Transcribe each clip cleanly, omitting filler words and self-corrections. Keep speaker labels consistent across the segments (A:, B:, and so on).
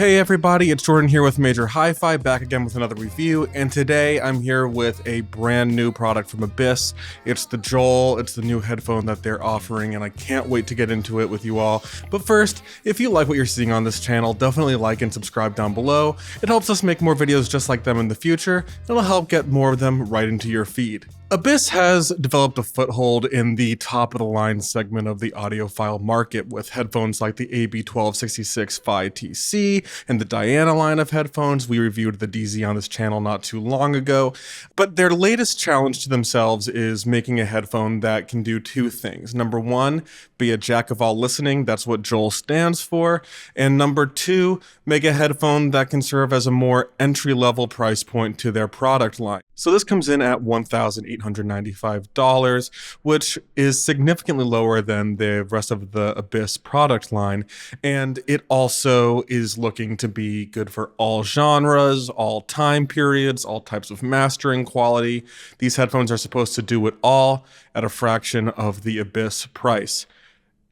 A: Hey everybody, it's Jordan here with Major Hi-Fi, back again with another review, and today I'm here with a brand new product from Abyss. It's the JOAL, it's the new headphone that they're offering, and I can't wait to get into it with you all. But first, if you like what you're seeing on this channel, definitely like and subscribe down below. It helps us make more videos just like them in the future, and it'll help get more of them right into your feed. Abyss has developed a foothold in the top-of-the-line segment of the audiophile market with headphones like the AB1266 Phi TC and the Diana line of headphones. We reviewed the DZ on this channel not too long ago. But their latest challenge to themselves is making a headphone that can do two things. Number one, be a jack of all listening. That's what JOAL stands for. And number two, make a headphone that can serve as a more entry-level price point to their product line. So this comes in at $1,895, which is significantly lower than the rest of the Abyss product line. And it also is looking to be good for all genres, all time periods, all types of mastering quality. These headphones are supposed to do it all at a fraction of the Abyss price.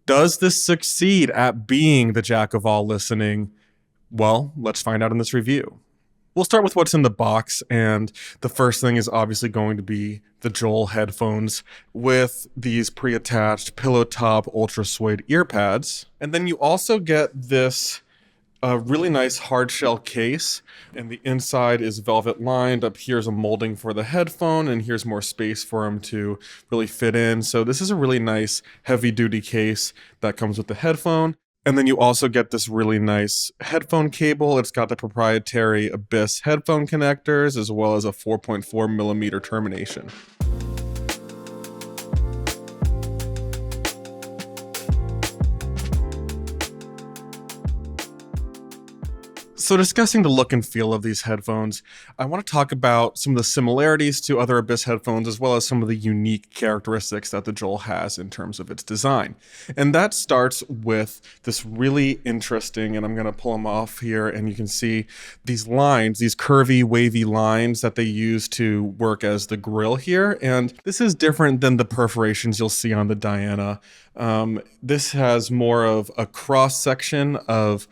A: Does this succeed at being the jack of all listening? Well, let's find out in this review. We'll start with what's in the box, and the first thing is obviously going to be the JOAL headphones with these pre-attached pillow top ultra suede ear pads. And then you also get this really nice hard shell case, and the inside is velvet lined. Up here's a molding for the headphone, and here's more space for them to really fit in. So this is a really nice heavy duty case that comes with the headphone. And then you also get this really nice headphone cable. It's got the proprietary Abyss headphone connectors as well as a 4.4 millimeter termination. So discussing the look and feel of these headphones, I want to talk about some of the similarities to other Abyss headphones as well as some of the unique characteristics that the JOAL has in terms of its design. And that starts with this really interesting, and I'm going to pull them off here, and you can see these lines, these curvy, wavy lines that they use to work as the grill here. And this is different than the perforations you'll see on the Diana. This has more of a cross section of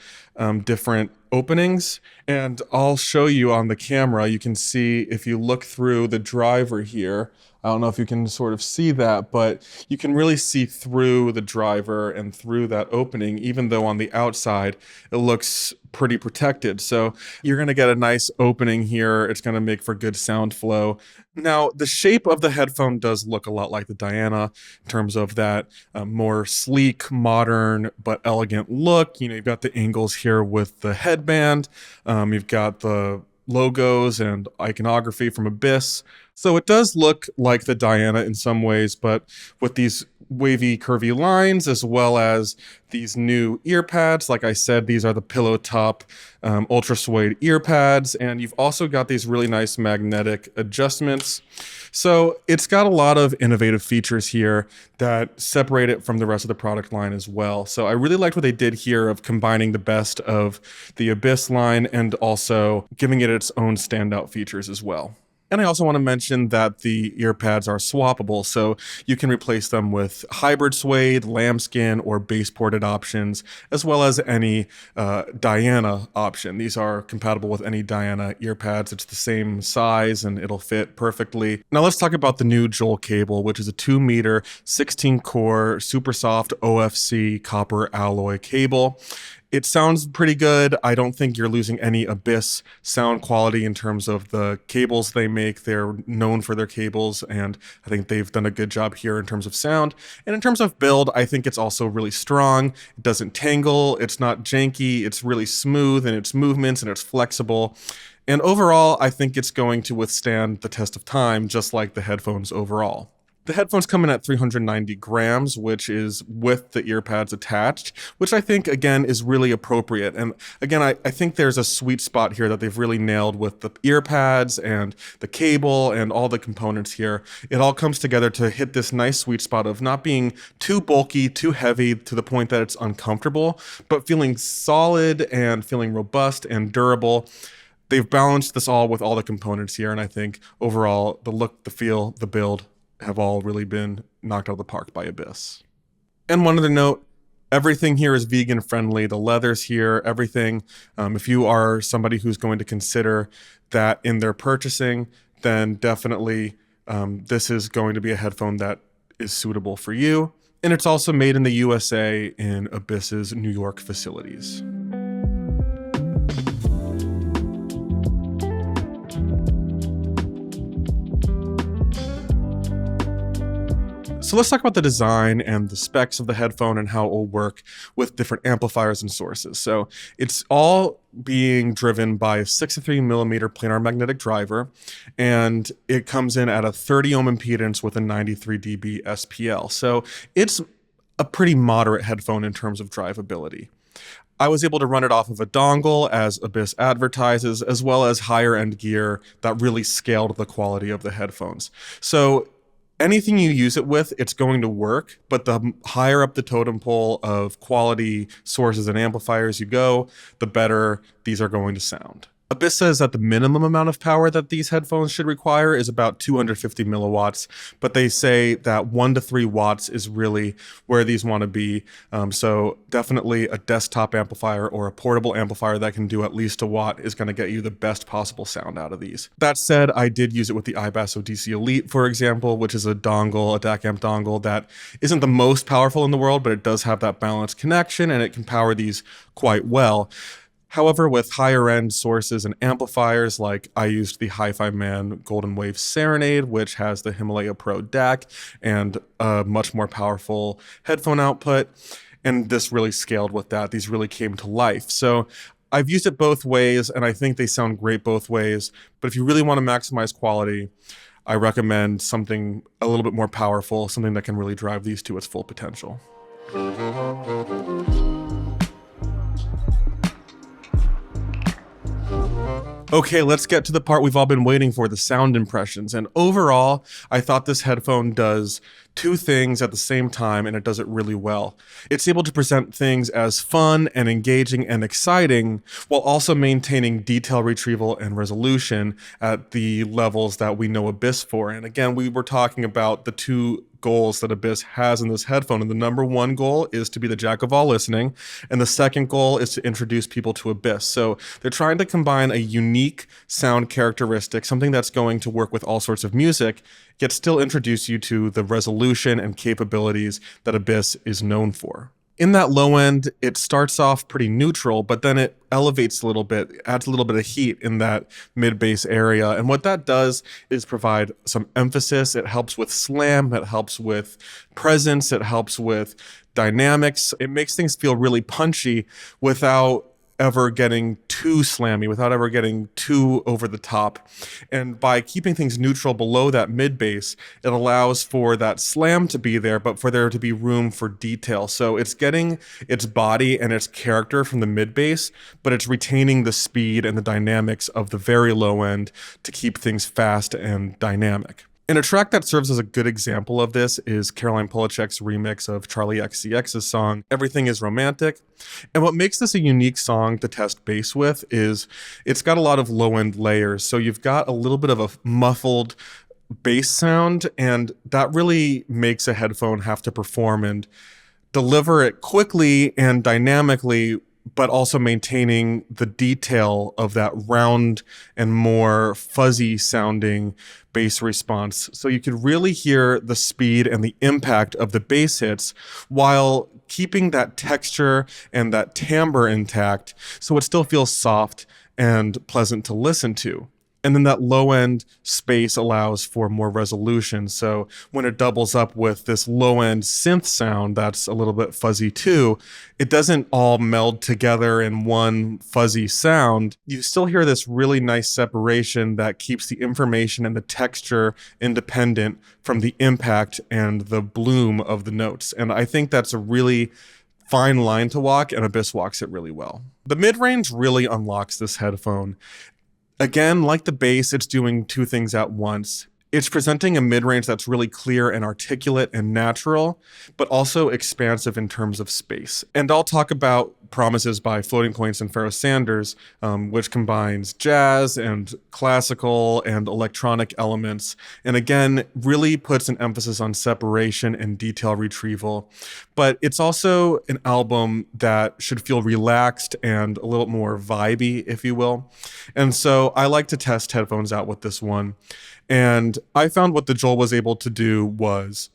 A: different openings, and I'll show you on the camera. You can see if you look through the driver here, I don't know if you can sort of see that, but you can really see through the driver and through that opening, even though on the outside it looks pretty protected. So you're going to get a nice opening here. It's going to make for good sound flow. Now, the shape of the headphone does look a lot like the Diana in terms of that more sleek, modern, but elegant look. You know, you've got the angles here with the headband. You've got the logos and iconography from Abyss. So it does look like the Diana in some ways, but with these wavy, curvy lines, as well as these new ear pads. Like I said, these are the pillow top ultra suede ear pads, and you've also got these really nice magnetic adjustments. So it's got a lot of innovative features here that separate it from the rest of the product line as well. So I really liked what they did here of combining the best of the Abyss line and also giving it its own standout features as well. And I also want to mention that the ear pads are swappable, so you can replace them with hybrid suede, lambskin, or base-ported options, as well as any Diana option. These are compatible with any Diana ear pads. It's the same size, and it'll fit perfectly. Now let's talk about the new JOAL cable, which is a 2-meter, 16-core, super soft OFC copper alloy cable. It sounds pretty good. I don't think you're losing any Abyss sound quality in terms of the cables they make. They're known for their cables, and I think they've done a good job here in terms of sound. And in terms of build, I think it's also really strong. It doesn't tangle, it's not janky, it's really smooth in its movements, and it's flexible. And overall, I think it's going to withstand the test of time, just like the headphones overall. The headphones come in at 390 grams, which is with the ear pads attached, which I think, again, is really appropriate. And again, I think there's a sweet spot here that they've really nailed with the ear pads and the cable and all the components here. It all comes together to hit this nice sweet spot of not being too bulky, too heavy to the point that it's uncomfortable, but feeling solid and feeling robust and durable. They've balanced this all with all the components here, and I think overall, the look, the feel, the build have all really been knocked out of the park by Abyss. And one other note, Everything here is vegan friendly. The leather's here, everything. If you are somebody who's going to consider that in their purchasing, then definitely this is going to be a headphone that is suitable for you. And it's also made in the USA in Abyss's New York facilities. So let's talk about the design and the specs of the headphone and how it will work with different amplifiers and sources. So it's all being driven by a 63mm planar magnetic driver, and it comes in at a 30 ohm impedance with a 93 dB SPL. So it's a pretty moderate headphone in terms of drivability. I was able to run it off of a dongle, as Abyss advertises, as well as higher end gear that really scaled the quality of the headphones. So anything you use it with, it's going to work, but the higher up the totem pole of quality sources and amplifiers you go, the better these are going to sound. Abyss says that the minimum amount of power that these headphones should require is about 250 milliwatts, but they say that 1 to 3 watts is really where these want to be. So definitely a desktop amplifier or a portable amplifier that can do at least a watt is going to get you the best possible sound out of these. That said, I did use it with the iBasso DC Elite, for example, which is a dongle, a DAC amp dongle that isn't the most powerful in the world, but it does have that balanced connection and it can power these quite well. However, with higher end sources and amplifiers, like I used the Hi-Fi Man Golden Wave Serenade, which has the Himalaya Pro DAC and a much more powerful headphone output, and this really scaled with that. These really came to life. So I've used it both ways, and I think they sound great both ways. But if you really want to maximize quality, I recommend something a little bit more powerful, something that can really drive these to its full potential. Okay, let's get to the part we've all been waiting for, the sound impressions. And overall, I thought this headphone does two things at the same time, and it does it really well. It's able to present things as fun and engaging and exciting, while also maintaining detail retrieval and resolution at the levels that we know Abyss for. And again, we were talking about the two goals that Abyss has in this headphone. And the number one goal is to be the jack of all listening. And the second goal is to introduce people to Abyss. So they're trying to combine a unique sound characteristic, something that's going to work with all sorts of music, yet still introduce you to the resolution and capabilities that Abyss is known for. In that low end, it starts off pretty neutral, but then it elevates a little bit, adds a little bit of heat in that mid-bass area. And what that does is provide some emphasis. It helps with slam, it helps with presence, it helps with dynamics. It makes things feel really punchy without ever getting too slammy, without ever getting too over the top. And by keeping things neutral below that mid bass, it allows for that slam to be there, but for there to be room for detail. So it's getting its body and its character from the mid bass, but it's retaining the speed and the dynamics of the very low end to keep things fast and dynamic. And a track that serves as a good example of this is Caroline Polachek's remix of Charlie XCX's song, Everything is Romantic. And what makes this a unique song to test bass with is it's got a lot of low-end layers. So you've got a little bit of a muffled bass sound, and that really makes a headphone have to perform and deliver it quickly and dynamically, but also maintaining the detail of that round and more fuzzy sounding bass response. So you could really hear the speed and the impact of the bass hits while keeping that texture and that timbre intact, so it still feels soft and pleasant to listen to. And then that low end space allows for more resolution. So when it doubles up with this low end synth sound that's a little bit fuzzy too, it doesn't all meld together in one fuzzy sound. You still hear this really nice separation that keeps the information and the texture independent from the impact and the bloom of the notes. And I think that's a really fine line to walk, and Abyss walks it really well. The mid-range really unlocks this headphone. Again, like the bass, it's doing two things at once. It's presenting a mid-range that's really clear and articulate and natural, but also expansive in terms of space. And I'll talk about Promises by Floating Points and Pharoah Sanders, which combines jazz and classical and electronic elements, and again, really puts an emphasis on separation and detail retrieval. But it's also an album that should feel relaxed and a little more vibey, if you will. And so I like to test headphones out with this one. And I found what the JOAL was able to do was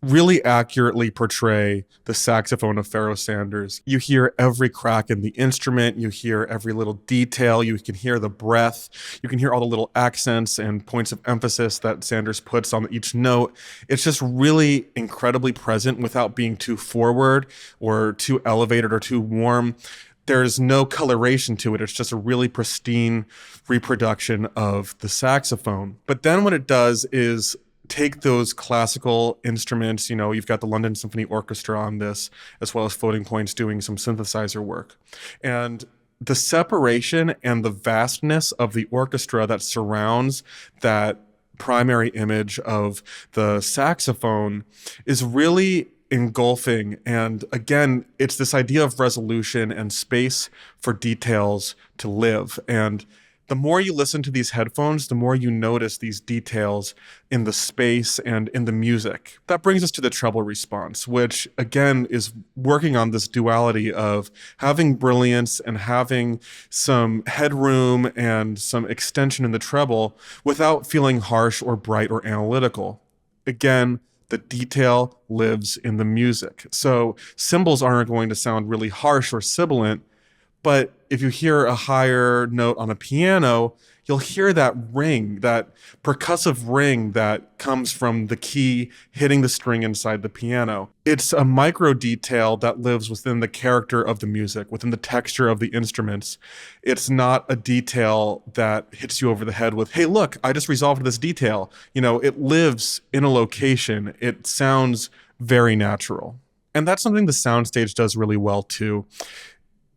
A: really accurately portray the saxophone of Pharoah Sanders. You hear every crack in the instrument, you hear every little detail, you can hear the breath, you can hear all the little accents and points of emphasis that Sanders puts on each note. It's just really incredibly present without being too forward or too elevated or too warm. There's no coloration to it. It's just a really pristine reproduction of the saxophone. But then what it does is take those classical instruments, you've got the London Symphony Orchestra on this, as well as Floating Points doing some synthesizer work. And the separation and the vastness of the orchestra that surrounds that primary image of the saxophone is really engulfing. And again, it's this idea of resolution and space for details to live. And the more you listen to these headphones, the more you notice these details in the space and in the music. That brings us to the treble response, which again is working on this duality of having brilliance and having some headroom and some extension in the treble without feeling harsh or bright or analytical. Again, the detail lives in the music. So cymbals aren't going to sound really harsh or sibilant, but if you hear a higher note on a piano, you'll hear that ring, that percussive ring that comes from the key hitting the string inside the piano. It's a micro detail that lives within the character of the music, within the texture of the instruments. It's not a detail that hits you over the head with, hey, look, I just resolved this detail. It lives in a location. It sounds very natural. And that's something the soundstage does really well too.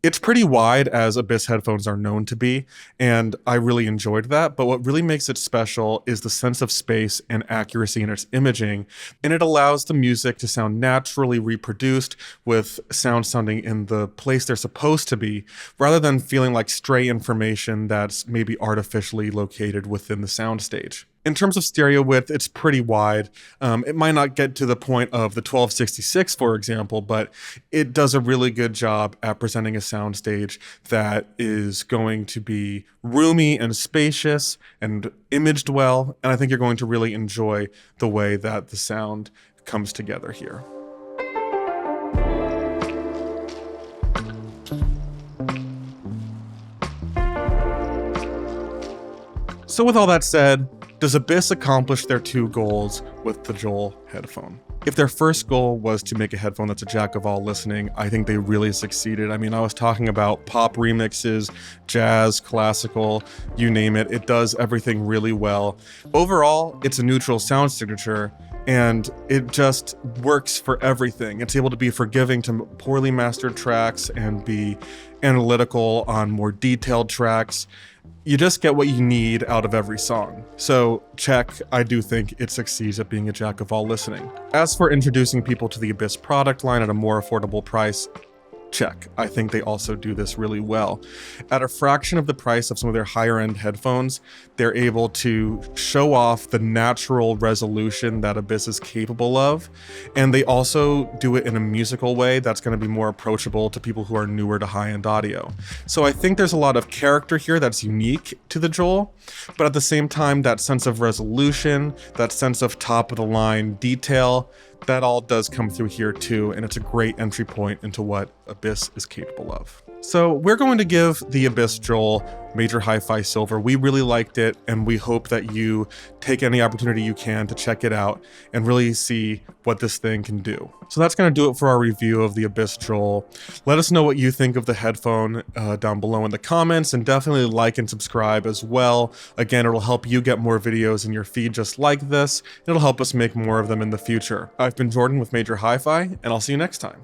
A: It's pretty wide, as Abyss headphones are known to be, and I really enjoyed that. But what really makes it special is the sense of space and accuracy in its imaging, and it allows the music to sound naturally reproduced with sound sounding in the place they're supposed to be, rather than feeling like stray information that's maybe artificially located within the soundstage. In terms of stereo width, it's pretty wide. It might not get to the point of the 1266, for example, but it does a really good job at presenting a soundstage that is going to be roomy and spacious and imaged well. And I think you're going to really enjoy the way that the sound comes together here. So with all that said, does Abyss accomplish their two goals with the JOAL headphone? If their first goal was to make a headphone that's a jack of all listening, I think they really succeeded. I mean, I was talking about pop remixes, jazz, classical, you name it. It does everything really well. Overall, it's a neutral sound signature, and it just works for everything. It's able to be forgiving to poorly mastered tracks and be analytical on more detailed tracks. You just get what you need out of every song. So check, I do think it succeeds at being a jack of all listening. As for introducing people to the Abyss product line at a more affordable price, check. I think they also do this really well. At a fraction of the price of some of their higher end headphones, they're able to show off the natural resolution that Abyss is capable of. And they also do it in a musical way that's going to be more approachable to people who are newer to high-end audio. So I think there's a lot of character here that's unique to the JOAL, but at the same time, that sense of resolution, that sense of top of the line detail, that all does come through here too, and it's a great entry point into what Abyss is capable of. So we're going to give the Abyss JOAL Major Hi-Fi Silver. We really liked it, and we hope that you take any opportunity you can to check it out and really see what this thing can do. So that's going to do it for our review of the Abyss JOAL. Let us know what you think of the headphone down below in the comments, and definitely like and subscribe as well. Again, it'll help you get more videos in your feed just like this. It'll help us make more of them in the future. I've been Jordan with Major Hi-Fi, and I'll see you next time.